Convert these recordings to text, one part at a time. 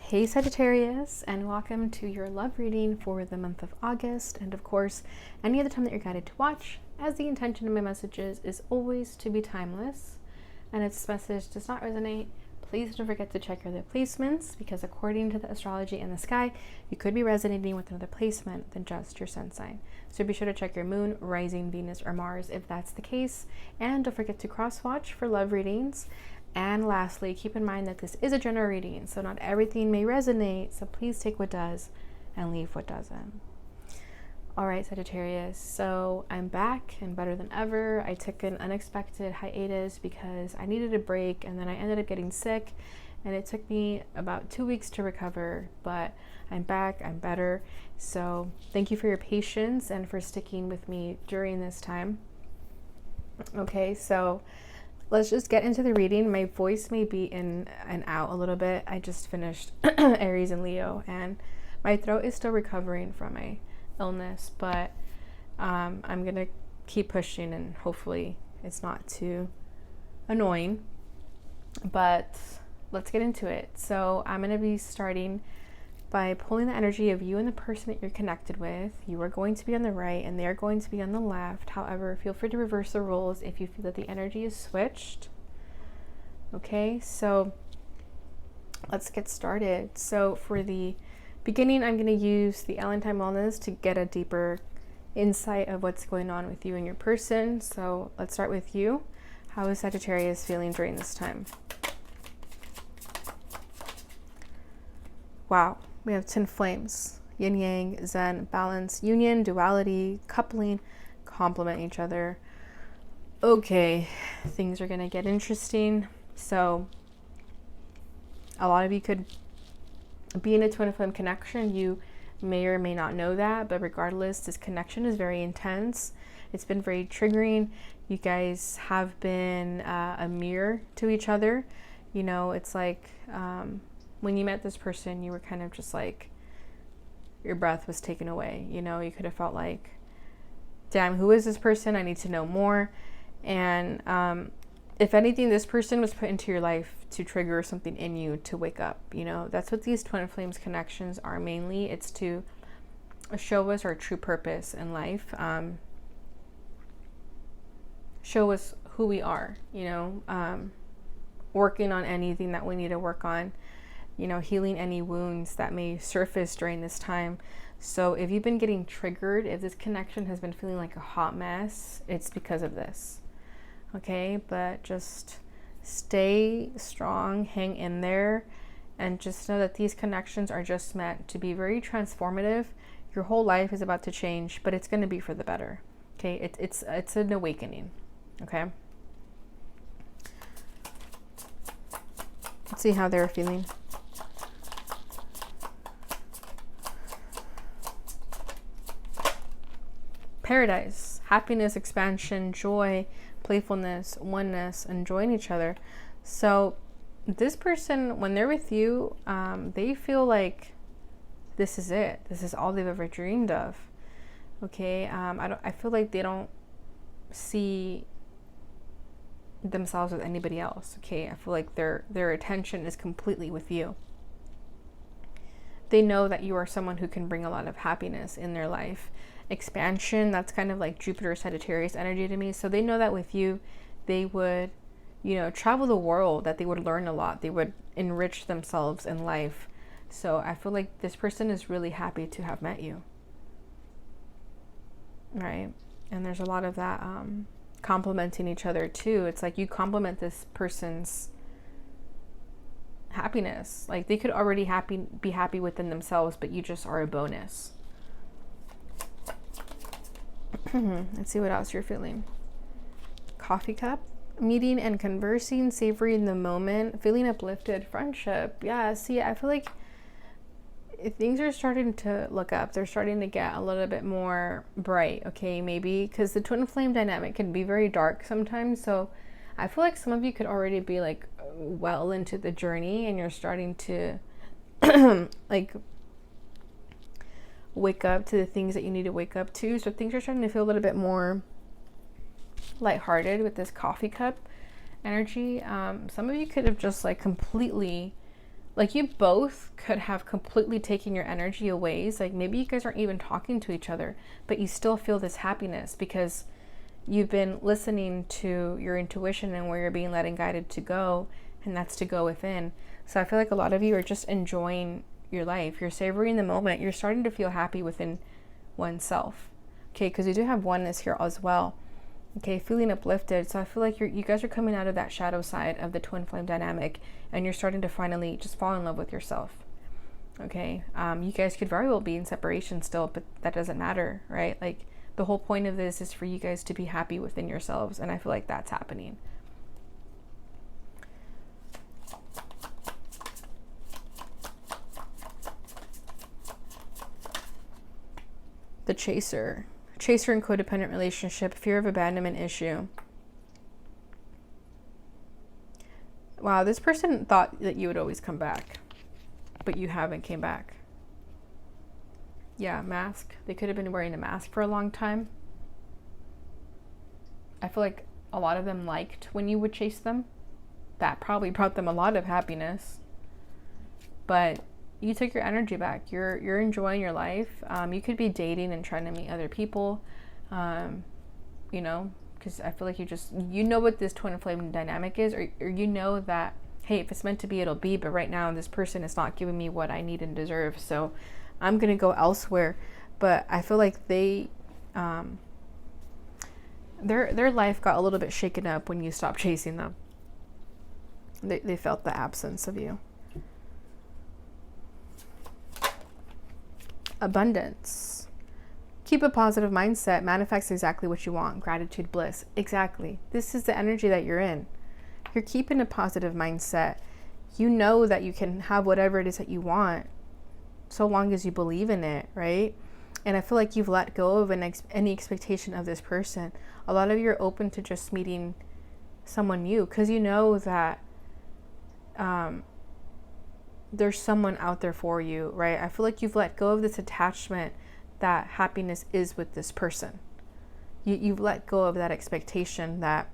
Hey Sagittarius, and welcome to your love reading for the month of August, and of course any other time that you're guided to watch, as the intention of my messages is always to be timeless. And if this message does not resonate, please don't forget to check your other placements, because according to the astrology in the sky, you could be resonating with another placement than just your sun sign. So be sure to check your moon, rising, Venus, or Mars if that's the case, and don't forget to cross watch for love readings. And lastly, keep in mind that this is a general reading, so not everything may resonate, so please take what does and leave what doesn't. All right, Sagittarius, so I'm back and better than ever. I took an unexpected hiatus because I needed a break, and then I ended up getting sick, and it took me about 2 weeks to recover, but I'm back, I'm better. So thank you for your patience and for sticking with me during this time. Okay, so let's just get into the reading. My voice may be in and out a little bit. I just finished Aries and Leo, and my throat is still recovering from my illness, but I'm gonna keep pushing, and hopefully it's not too annoying. But let's get into it. So I'm gonna be starting by pulling the energy of you and the person that you're connected with. You are going to be on the right and they're going to be on the left. However, feel free to reverse the roles if you feel that the energy is switched. Okay, so let's get started. So for the beginning, I'm going to use the Alentine Wellness to get a deeper insight of what's going on with you and your person. So let's start with you. How is Sagittarius feeling during this time? Wow. We have 10 flames, yin yang, zen, balance, union, duality, coupling, complement each other. Okay, things are gonna get interesting. So a lot of you could be in a twin flame connection. You may or may not know that, but regardless, this connection is very intense. It's been very triggering. You guys have been a mirror to each other. You know, it's like when you met this person, you were kind of just like, your breath was taken away. You know, you could have felt like, damn, who is this person? I need to know more. And if anything, this person was put into your life to trigger something in you to wake up. You know, that's what these twin flames connections are mainly. It's to show us our true purpose in life. Show us who we are, you know, working on anything that we need to work on. You know, healing any wounds that may surface during this time. So if you've been getting triggered, if this connection has been feeling like a hot mess, it's because of this. Okay, but just stay strong, hang in there, and just know that these connections are just meant to be very transformative. Your whole life is about to change, but it's going to be for the better. Okay, it's an awakening. Okay, let's see how they're feeling. Paradise, happiness, expansion, joy, playfulness, oneness, enjoying each other. So this person, when they're with you, they feel like this is it. This is all they've ever dreamed of. Okay, I feel like they don't see themselves with anybody else. Okay, I feel like their attention is completely with you. They know that you are someone who can bring a lot of happiness in their life. Expansion, that's kind of like Jupiter Sagittarius energy to me. So they know that with you, they would, you know, travel the world, that they would learn a lot. They would enrich themselves in life. So I feel like this person is really happy to have met you. Right? And there's a lot of that complementing each other too. It's like you complement this person's happiness. Like they could already be happy within themselves, but you just are a bonus. Let's see what else you're feeling. Coffee cup, meeting and conversing, savoring the moment, feeling uplifted, friendship. Yeah, see, I feel like things are starting to look up. They're starting to get a little bit more bright. Okay, maybe because the twin flame dynamic can be very dark sometimes. So I feel like some of you could already be like well into the journey, and you're starting to like wake up to the things that you need to wake up to. So things are starting to feel a little bit more lighthearted with this coffee cup energy. Some of you could have just like completely like you both could have completely taken your energy away. Like maybe you guys aren't even talking to each other, but you still feel this happiness because you've been listening to your intuition and where you're being led and guided to go, and that's to go within. So I feel like a lot of you are just enjoying your life. You're savoring the moment. You're starting to feel happy within oneself. Okay, because you do have oneness here as well. Okay, feeling uplifted. So I feel like you guys are coming out of that shadow side of the twin flame dynamic, and you're starting to finally just fall in love with yourself. Okay, you guys could very well be in separation still, but that doesn't matter, right? Like the whole point of this is for you guys to be happy within yourselves, and I feel like that's happening. The chaser and codependent relationship, fear of abandonment issue. Wow, this person thought that you would always come back, but you haven't came back. Yeah, mask. They could have been wearing a mask for a long time. I feel like a lot of them liked when you would chase them. That probably brought them a lot of happiness. But you took your energy back. You're enjoying your life. You could be dating and trying to meet other people. You know, because I feel like you know what this twin flame dynamic is, or you know that, hey, if it's meant to be, it'll be. But right now, this person is not giving me what I need and deserve. So I'm going to go elsewhere. But I feel like their life got a little bit shaken up when you stopped chasing them. They felt the absence of you. Abundance. Keep a positive mindset. Manifest exactly what you want. Gratitude, bliss. Exactly. This is the energy that you're in. You're keeping a positive mindset. You know that you can have whatever it is that you want, so long as you believe in it, right? And I feel like you've let go of any expectation of this person. A lot of you are open to just meeting someone new because you know that there's someone out there for you, right? I feel like you've let go of this attachment that happiness is with this person. You've let go of that expectation that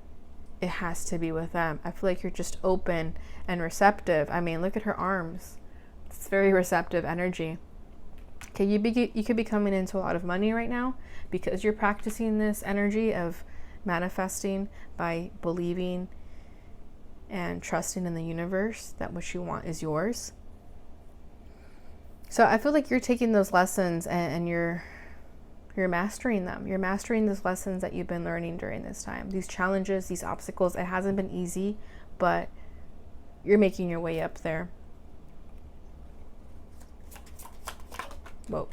it has to be with them. I feel like you're just open and receptive. I mean, look at her arms. It's very receptive energy. Okay, you could be coming into a lot of money right now because you're practicing this energy of manifesting by believing and trusting in the universe that what you want is yours. So I feel like you're taking those lessons and you're mastering them. You're mastering those lessons that you've been learning during this time. These challenges, these obstacles, it hasn't been easy, but you're making your way up there. Whoa,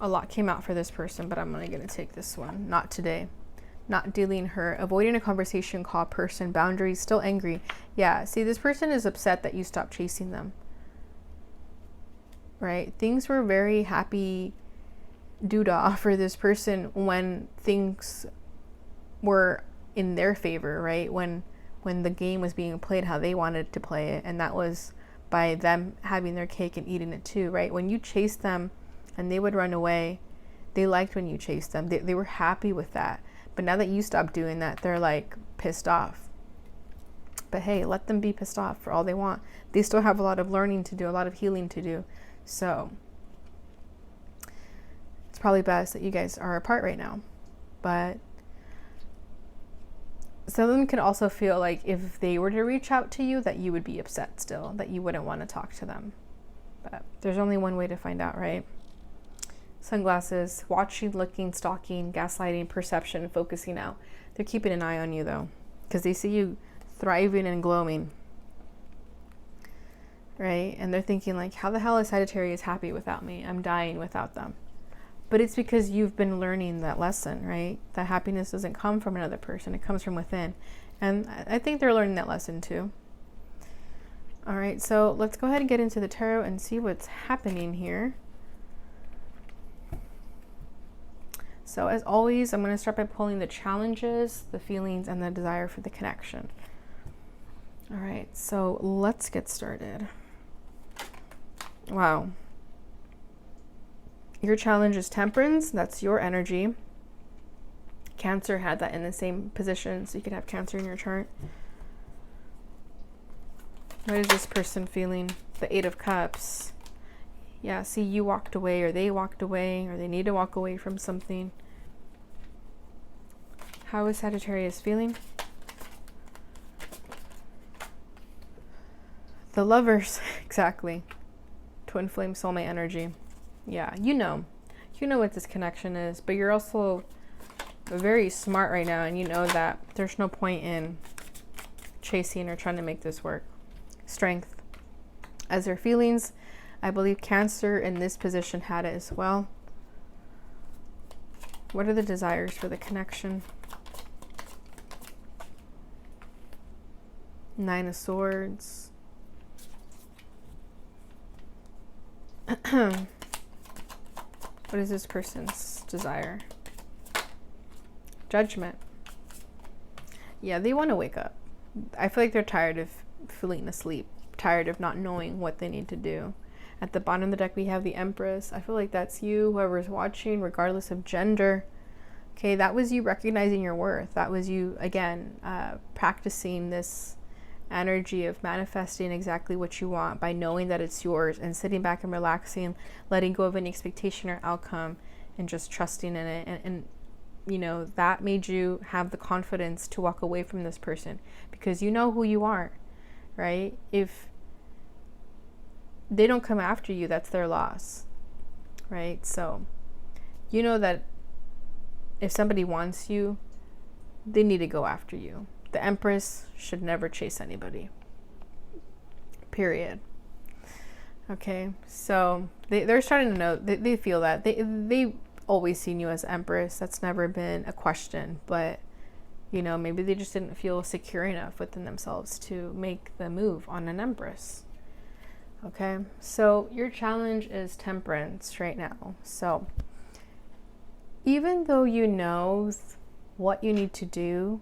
a lot came out for this person, but I'm only going to take this one. Not today. Not dealing her. Avoiding a conversation, call person. Boundaries. Still angry. Yeah, see, this person is upset that you stopped chasing them. Right? Things were very happy doodah for this person when things were in their favor, right? When the game was being played how they wanted to play it, and that was by them having their cake and eating it too, right? When you chased them and they would run away, they liked when you chased them. They were happy with that. But now that you stopped doing that, they're like pissed off. But hey, let them be pissed off for all they want. They still have a lot of learning to do, a lot of healing to do. So it's probably best that you guys are apart right now. But some of them could also feel like if they were to reach out to you, that you would be upset still, that you wouldn't want to talk to them. But there's only one way to find out, right? Sunglasses, watching, looking, stalking, gaslighting, perception, focusing out. They're keeping an eye on you though, because they see you thriving and glowing, right? And they're thinking like, how the hell is Sagittarius happy without me? I'm dying without them. But it's because you've been learning that lesson, right? That happiness doesn't come from another person. It comes from within. And I think they're learning that lesson too. All right, so let's go ahead and get into the tarot and see what's happening here. So as always, I'm going to start by pulling the challenges, the feelings, and the desire for the connection. All right, so let's get started. Wow. Your challenge is temperance. That's your energy. Cancer had that in the same position, so you could have Cancer in your chart. What is this person feeling? The Eight of Cups. Yeah, see, you walked away, or they walked away, or they need to walk away from something. How is Sagittarius feeling? The Lovers. Exactly. Twin flame soulmate energy. Yeah, you know what this connection is, but you're also very smart right now, and you know that there's no point in chasing or trying to make this work. Strength. As their feelings, I believe Cancer in this position had it as well. What are the desires for the connection? Nine of Swords. What is this person's desire? Judgment. Yeah, they want to wake up. I feel like they're tired of feeling asleep, tired of not knowing what they need to do. At the bottom of the deck, we have the Empress. I feel like that's you, whoever's watching, regardless of gender. Okay, that was you recognizing your worth. That was you, again, practicing this energy of manifesting exactly what you want by knowing that it's yours and sitting back and relaxing, letting go of any expectation or outcome and just trusting in it. And you know, that made you have the confidence to walk away from this person because you know who you are, right? If they don't come after you, that's their loss, right? So you know that if somebody wants you, they need to go after you. The Empress should never chase anybody. Period. Okay, so they're starting to know, they feel that. They always seen you as Empress. That's never been a question, but you know, maybe they just didn't feel secure enough within themselves to make the move on an Empress. Okay, so your challenge is Temperance right now. So even though you know what you need to do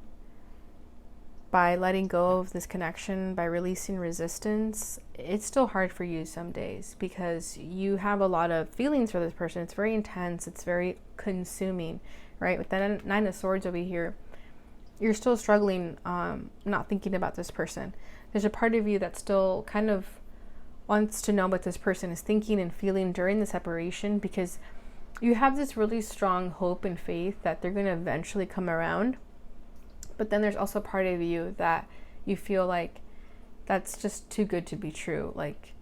by letting go of this connection, by releasing resistance, it's still hard for you some days because you have a lot of feelings for this person. It's very intense. It's very consuming, right? With that Nine of Swords over here, you're still struggling, not thinking about this person. There's a part of you that still kind of wants to know what this person is thinking and feeling during the separation because you have this really strong hope and faith that they're going to eventually come around. But then there's also part of you that you feel like that's just too good to be true. Like,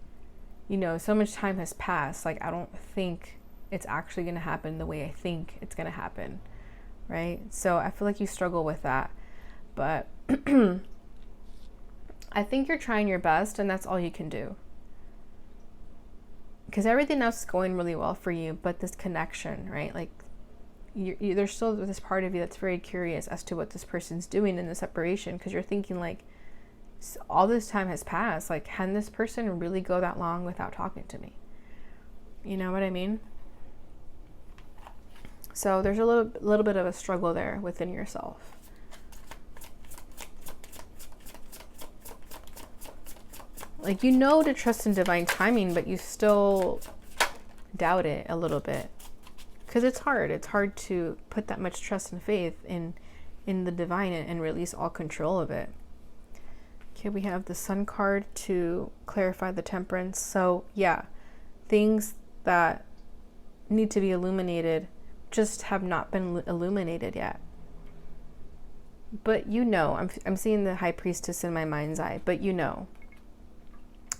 you know, so much time has passed. Like, I don't think it's actually going to happen the way I think it's going to happen. Right? So I feel like you struggle with that. But I think you're trying your best and that's all you can do. Because everything else is going really well for you, but this connection, right? Like, there's still this part of you that's very curious as to what this person's doing in the separation because you're thinking like all this time has passed, like can this person really go that long without talking to me? You know what I mean? So there's a little bit of a struggle there within yourself. Like, you know to trust in divine timing, but you still doubt it a little bit. Because it's hard. It's hard to put that much trust and faith in the divine and release all control of it. Okay, we have the Sun card to clarify the Temperance. So, yeah, things that need to be illuminated just have not been illuminated yet. But you know, I'm seeing the High Priestess in my mind's eye, but you know.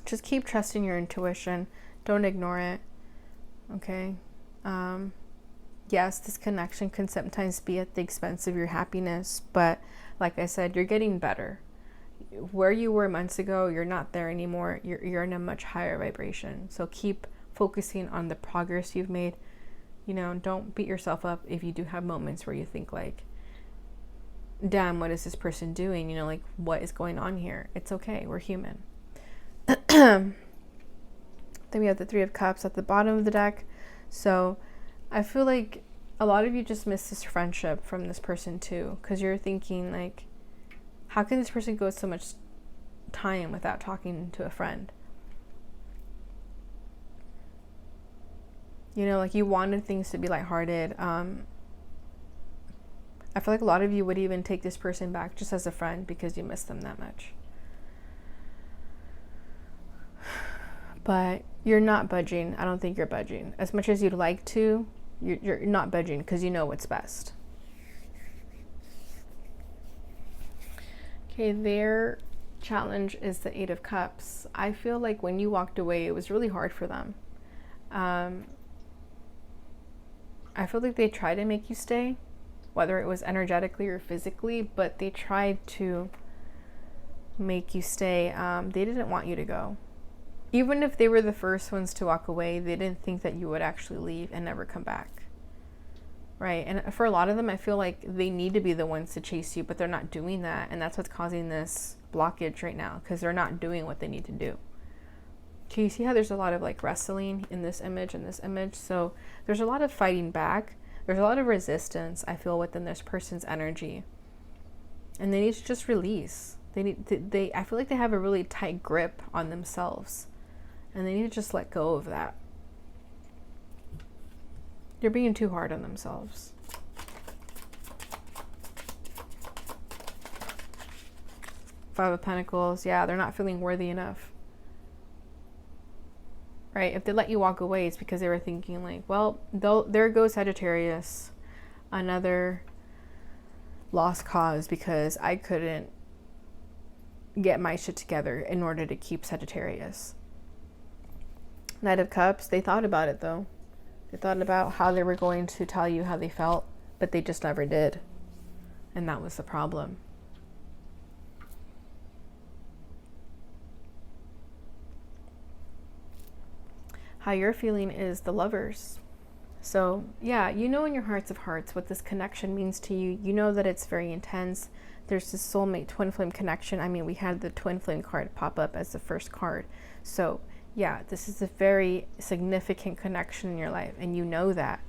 Just keep trusting your intuition. Don't ignore it. Okay? Yes, this connection can sometimes be at the expense of your happiness, but like I said, you're getting better. Where you were months ago, you're not there anymore. You're in a much higher vibration. So keep focusing on the progress you've made. You know, don't beat yourself up if you do have moments where you think like, damn, what is this person doing? You know, like, what is going on here? It's okay. We're human. Then we have the Three of Cups at the bottom of the deck. So I feel like a lot of you just miss this friendship from this person too, because you're thinking like, how can this person go so much time without talking to a friend? You know, like, you wanted things to be lighthearted. I feel like a lot of you would even take this person back just as a friend because you miss them that much. But you're not budging. I don't think you're budging. As much as you'd like to, you're not budging because you know what's best. Okay, their challenge is the Eight of Cups. I feel like when you walked away, it was really hard for them. I feel like they tried to make you stay, whether it was energetically or physically, but they tried to make you stay. They didn't want you to go. Even if they were the first ones to walk away, they didn't think that you would actually leave and never come back. Right? And for a lot of them, I feel like they need to be the ones to chase you, but they're not doing that. And that's what's causing this blockage right now, because they're not doing what they need to do. Okay, you see how there's a lot of like wrestling in this image and this image? So there's a lot of fighting back. There's a lot of resistance, I feel, within this person's energy. And they need to just release. I feel like they have a really tight grip on themselves. And they need to just let go of that. They're being too hard on themselves. Five of Pentacles, yeah, they're not feeling worthy enough. Right? If they let you walk away, it's because they were thinking like, well, there goes Sagittarius. Another lost cause because I couldn't get my shit together in order to keep Sagittarius. Knight of Cups, they thought about it though. They thought about how they were going to tell you how they felt, but they just never did. And that was the problem. How you're feeling is the Lovers. So yeah, you know in your hearts of hearts what this connection means to you. You know that it's very intense. There's this soulmate twin flame connection. I mean, we had the twin flame card pop up as the first card. So yeah, this is a very significant connection in your life, and you know that.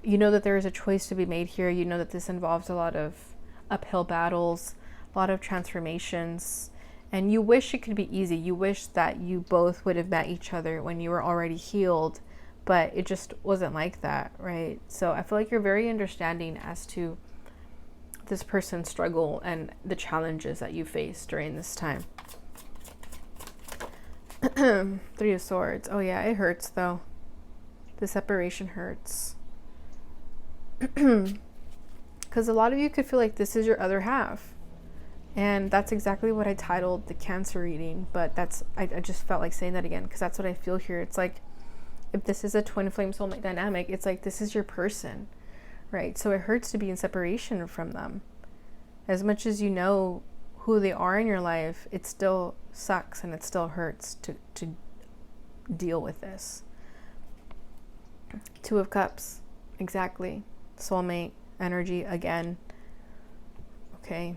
You know that there is a choice to be made here. You know that this involves a lot of uphill battles, a lot of transformations, and you wish it could be easy. You wish that you both would have met each other when you were already healed, but it just wasn't like that, right? So I feel like you're very understanding as to this person's struggle and the challenges that you face during this time. Three of Swords. Oh yeah, it hurts though. The separation hurts. Because a lot of you could feel like this is your other half. And that's exactly what I titled the Cancer reading. But I just felt like saying that again because that's what I feel here. It's like, if this is a twin flame soulmate dynamic, it's like this is your person, right? So it hurts to be in separation from them. As much as you know who they are in your life, it still sucks and it still hurts to deal with this. Two of Cups, exactly. Soulmate energy again. Okay.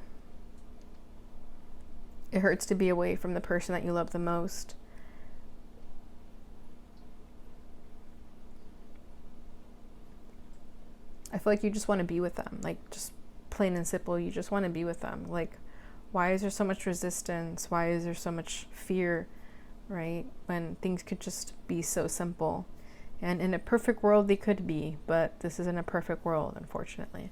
It hurts to be away from the person that you love the most. I feel like you just want to be with them, like just plain and simple. You just want to be with them. Like, why is there so much resistance? Why is there so much fear, right? When things could just be so simple. And in a perfect world, they could be, but this isn't a perfect world, unfortunately.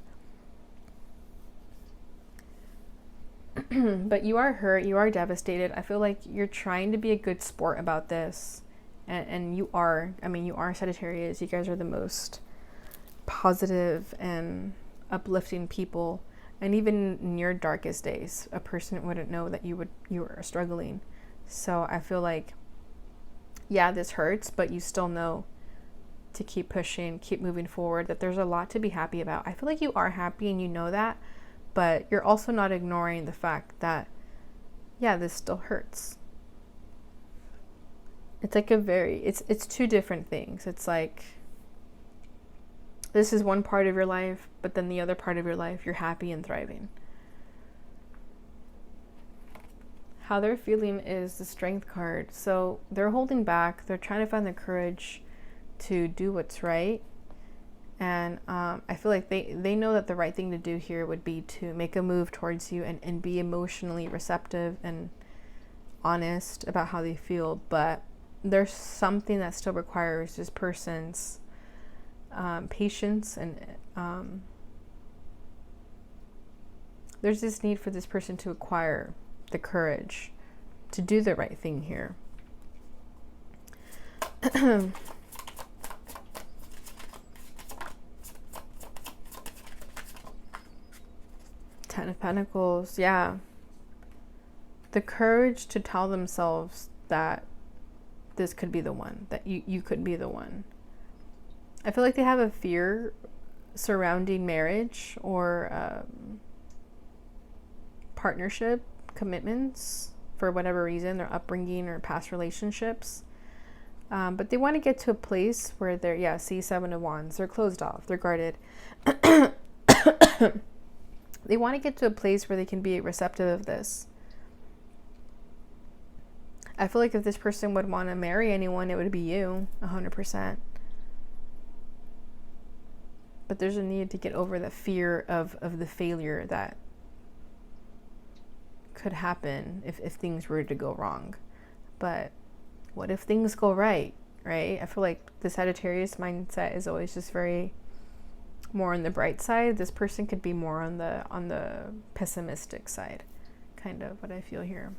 But you are hurt. You are devastated. I feel like you're trying to be a good sport about this. And you are. I mean, you are Sagittarius. You guys are the most positive and uplifting people. And even in your darkest days, a person wouldn't know that you were struggling. So I feel like, yeah, this hurts, but you still know to keep pushing, keep moving forward, that there's a lot to be happy about. I feel like you are happy and you know that, but you're also not ignoring the fact that, yeah, this still hurts. It's like it's two different things. It's like, this is one part of your life, but then the other part of your life, you're happy and thriving. How they're feeling is the Strength card. So they're holding back. They're trying to find the courage to do what's right. And I feel like they know that the right thing to do here would be to make a move towards you and be emotionally receptive and honest about how they feel. But there's something that still requires this person's patience, and there's this need for this person to acquire the courage to do the right thing here. Ten of Pentacles, yeah. The courage to tell themselves that this could be the one, that you could be the one. I feel like they have a fear surrounding marriage or partnership, commitments, for whatever reason, their upbringing or past relationships. But they want to get to a place where they're, yeah, see, Seven of Wands, they're closed off, they're guarded. They want to get to a place where they can be receptive of this. I feel like if this person would want to marry anyone, it would be you, 100%. But there's a need to get over the fear of the failure that could happen if things were to go wrong. But what if things go right, right? I feel like the Sagittarius mindset is always just very more on the bright side. This person could be more on the pessimistic side, kind of what I feel here.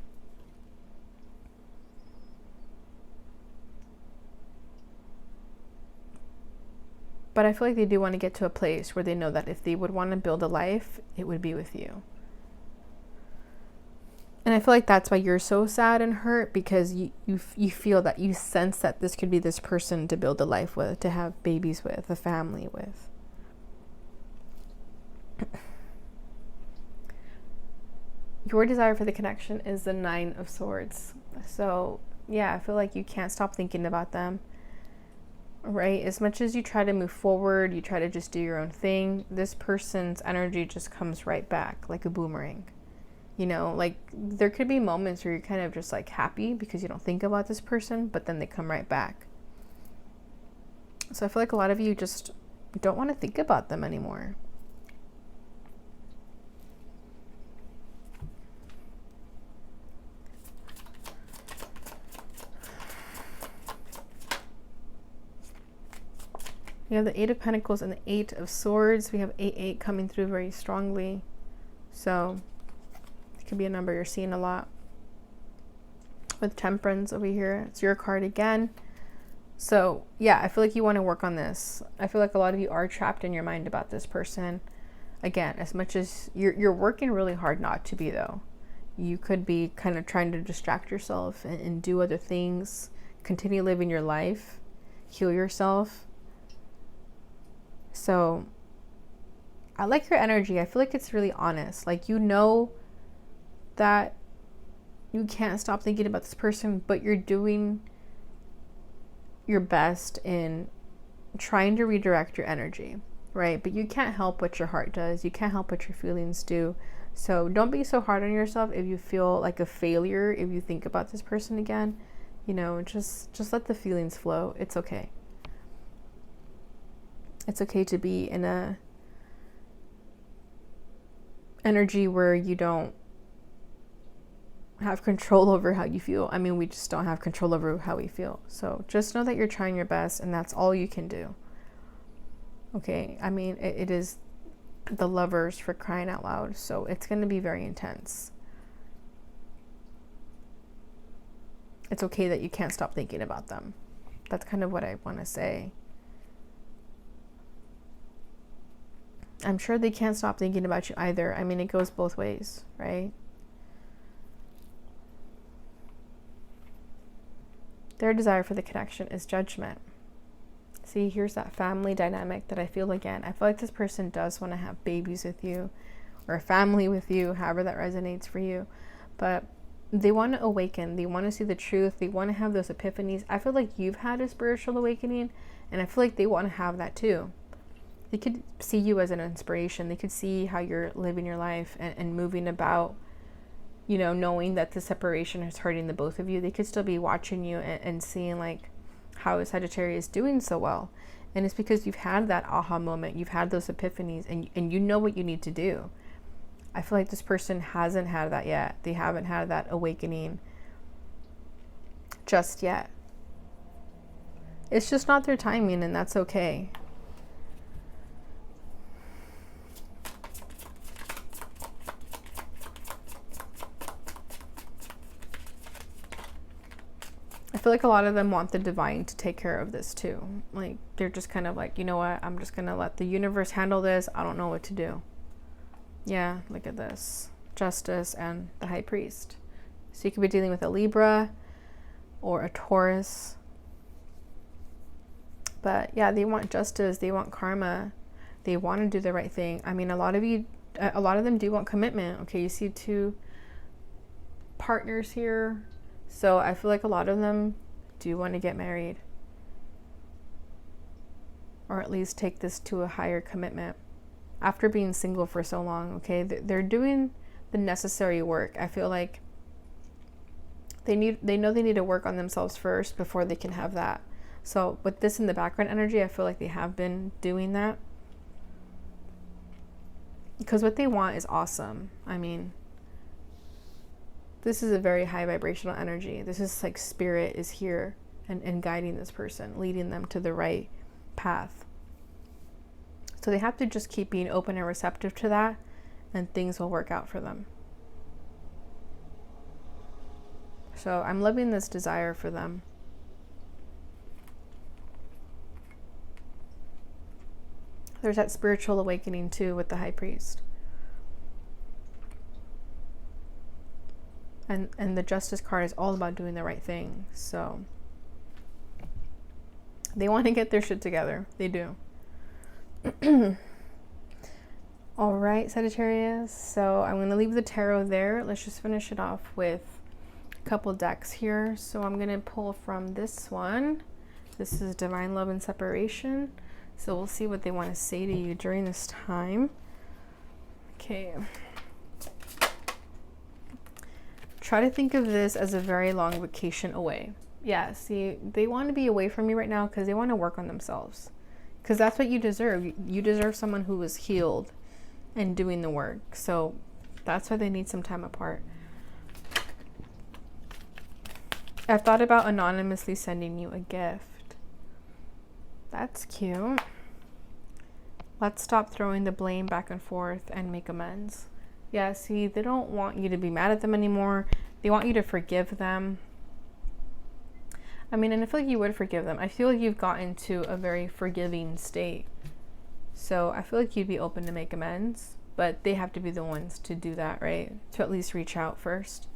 But I feel like they do want to get to a place where they know that if they would want to build a life, it would be with you. And I feel like that's why you're so sad and hurt, because you feel that, you sense that this could be this person to build a life with, to have babies with, a family with. Your desire for the connection is the Nine of Swords. So yeah, I feel like you can't stop thinking about them, right? As much as you try to move forward, you try to just do your own thing, this person's energy just comes right back like a boomerang. You know, like there could be moments where you're kind of just like happy because you don't think about this person, but then they come right back. So I feel like a lot of you just don't want to think about them anymore. We have the Eight of Pentacles and the Eight of Swords. We have 8-8 coming through very strongly. So it could be a number you're seeing a lot. With Temperance over here, it's your card again. So yeah, I feel like you want to work on this. I feel like a lot of you are trapped in your mind about this person. Again, as much as you're working really hard not to be, though. You could be kind of trying to distract yourself and do other things, continue living your life, heal yourself. So I like your energy. I feel like it's really honest. Like, you know that you can't stop thinking about this person, but you're doing your best in trying to redirect your energy, right? But you can't help what your heart does. You can't help what your feelings do. So don't be so hard on yourself if you feel like a failure, if you think about this person again. You know, just let the feelings flow. It's okay. It's okay to be in a energy where you don't have control over how you feel. I mean, we just don't have control over how we feel. So just know that you're trying your best, and that's all you can do. Okay? I mean, it is the Lovers, for crying out loud. So it's going to be very intense. It's okay that you can't stop thinking about them. That's kind of what I want to say. I'm sure they can't stop thinking about you either. I mean, it goes both ways, right? Their desire for the connection is Judgment. See, here's that family dynamic that I feel again. I feel like this person does want to have babies with you, or a family with you, however that resonates for you. But they want to awaken. They want to see the truth. They want to have those epiphanies. I feel like you've had a spiritual awakening, and I feel like they want to have that too. They could see you as an inspiration. They could see how you're living your life and moving about, you know, knowing that the separation is hurting the both of you. They could still be watching you and seeing like how Sagittarius is doing so well. And it's because you've had that aha moment. You've had those epiphanies, and you know what you need to do. I feel like this person hasn't had that yet. They haven't had that awakening just yet. It's just not their timing, and that's okay. I feel feel like a lot of them want the divine to take care of this too. Like, they're just kind of like, you know what, I'm just gonna let the universe handle this. I don't know what to do. Yeah, look at this. Justice and the High Priest. So you could be dealing with a Libra or a Taurus. But yeah, they want justice. They want karma. They want to do the right thing. I mean, a lot of them do want commitment. Okay, you see 2 partners here. So I feel like a lot of them do want to get married. Or at least take this to a higher commitment. After being single for so long, okay? They're doing the necessary work. I feel like they know they need to work on themselves first before they can have that. So with this in the background energy, I feel like they have been doing that. Because what they want is awesome. I mean, this is a very high vibrational energy. This is like spirit is here and guiding this person, leading them to the right path. So they have to just keep being open and receptive to that, and things will work out for them. So I'm loving this desire for them. There's that spiritual awakening too with the High Priest. And the Justice card is all about doing the right thing. So they want to get their shit together. They do. All right, Sagittarius. So I'm going to leave the tarot there. Let's just finish it off with a couple decks here. So I'm going to pull from this one. This is Divine Love and Separation. So we'll see what they want to say to you during this time. Okay. Try to think of this as a very long vacation away. Yeah, see, they want to be away from you right now because they want to work on themselves. Because that's what you deserve. You deserve someone who is healed and doing the work. So that's why they need some time apart. I've thought about anonymously sending you a gift. That's cute. Let's stop throwing the blame back and forth and make amends. Yeah, see, they don't want you to be mad at them anymore. They want you to forgive them. I mean, and I feel like you would forgive them. I feel like you've gotten to a very forgiving state. So I feel like you'd be open to make amends, but they have to be the ones to do that, right? To at least reach out first.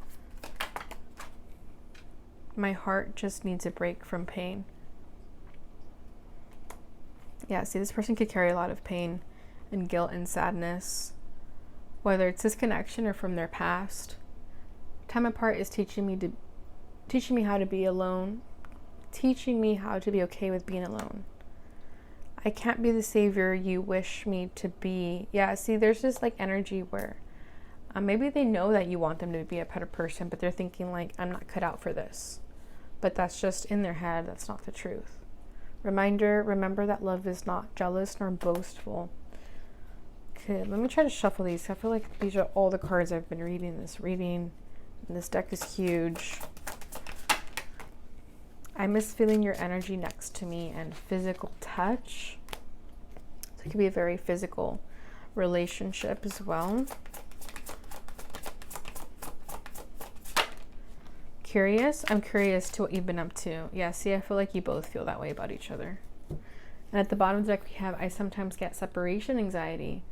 My heart just needs a break from pain. Yeah, see, this person could carry a lot of pain and guilt and sadness, whether it's this connection or from their past. Time apart is teaching me how to be alone, teaching me how to be okay with being alone. I can't be the savior you wish me to be. Yeah, see, there's this like energy where maybe they know that you want them to be a better person, but they're thinking like, I'm not cut out for this. But that's just in their head. That's not the truth. Remember that love is not jealous nor boastful. Okay, let me try to shuffle these. I feel like these are all the cards I've been reading this reading. And this deck is huge. I miss feeling your energy next to me and physical touch. So it could be a very physical relationship as well. Curious? I'm curious to what you've been up to. Yeah, see, I feel like you both feel that way about each other. And at the bottom of the deck we have, I sometimes get separation anxiety.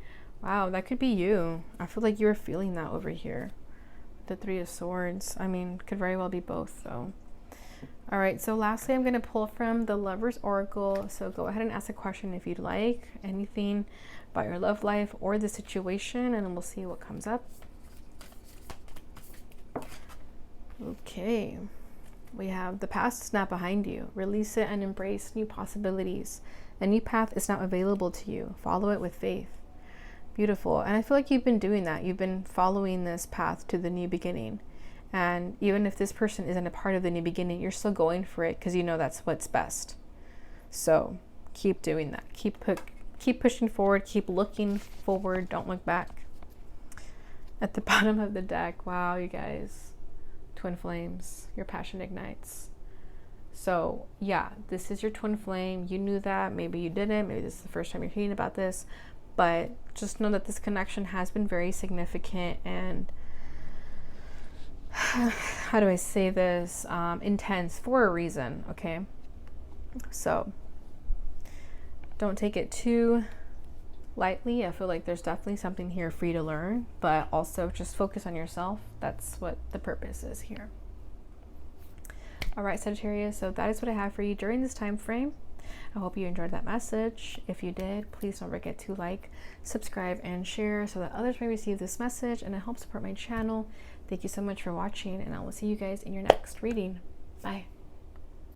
Wow, that could be you. I feel like you're feeling that over here. The Three of Swords. I mean, could very well be both though. All right, so lastly, I'm going to pull from the Lover's Oracle. So go ahead and ask a question if you'd like. Anything about your love life or the situation, and we'll see what comes up. Okay, we have the past is not behind you. Release it and embrace new possibilities. A new path is now available to you. Follow it with faith. Beautiful. And I feel like you've been doing that. You've been following this path to the new beginning. And even if this person isn't a part of the new beginning, you're still going for it because you know that's what's best. So keep doing that. Keep pushing forward. Keep looking forward. Don't look back. At the bottom of the deck, wow, you guys. Twin flames, your passion ignites. So yeah, this is your twin flame. You knew that, maybe you didn't, maybe this is the first time you're hearing about this, but just know that this connection has been very significant, and how do I say this, intense for a reason, okay? So don't take it too lightly. I feel like there's definitely something here for you to learn, but also just focus on yourself. That's what the purpose is here. All right, Sagittarius, so that is what I have for you during this time frame. I hope you enjoyed that message. If you did, please don't forget to like, subscribe, and share so that others may receive this message and it helps support my channel. Thank you so much for watching, and I will see you guys in your next reading. Bye.